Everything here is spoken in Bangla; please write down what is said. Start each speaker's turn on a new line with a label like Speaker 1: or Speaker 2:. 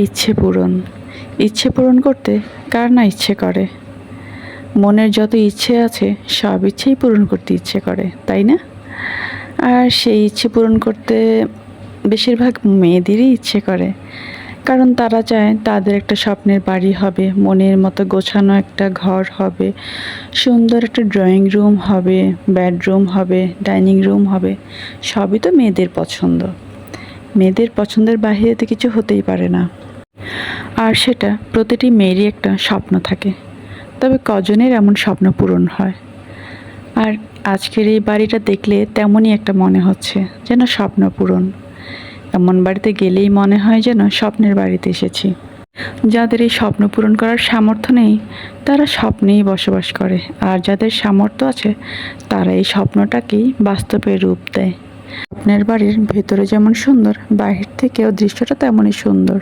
Speaker 1: ইচ্ছে পূরণ। ইচ্ছে পূরণ করতে কার না ইচ্ছে করে? মনের যত ইচ্ছে আছে সব ইচ্ছেই পূরণ করতে ইচ্ছে করে, তাই না? আর সেই ইচ্ছে পূরণ করতে বেশিরভাগ মেয়েদেরই ইচ্ছে করে, কারণ তারা চায় তাদের একটা স্বপ্নের বাড়ি হবে, মনের মতো গোছানো একটা ঘর হবে, সুন্দর একটা ড্রয়িং রুম হবে, বেডরুম হবে, ডাইনিং রুম হবে। সবই তো মেয়েদের পছন্দ। মেয়েদের পছন্দের বাহিরে তো কিছু হতেই পারে না। আর সেটা প্রতিটি মেয়েরই একটা স্বপ্ন থাকে, তবে কজনের এমন স্বপ্ন পূরণ হয়? আর আজকের এই বাড়িটা দেখলে তেমনই একটা মনে হচ্ছে, যেন স্বপ্ন পূরণ। এমন বাড়িতে গেলেই মনে হয় যেন স্বপ্নের বাড়িতে এসেছি। যাদের এই স্বপ্ন পূরণ করার সামর্থ্য নেই তারা স্বপ্নেই বসবাস করে, আর যাদের সামর্থ্য আছে তারা এই স্বপ্নটাকেই বাস্তবে রূপ দেয়। স্বপ্নের বাড়ির ভেতরে যেমন সুন্দর, বাহির থেকেও দৃশ্যটা তেমনই সুন্দর।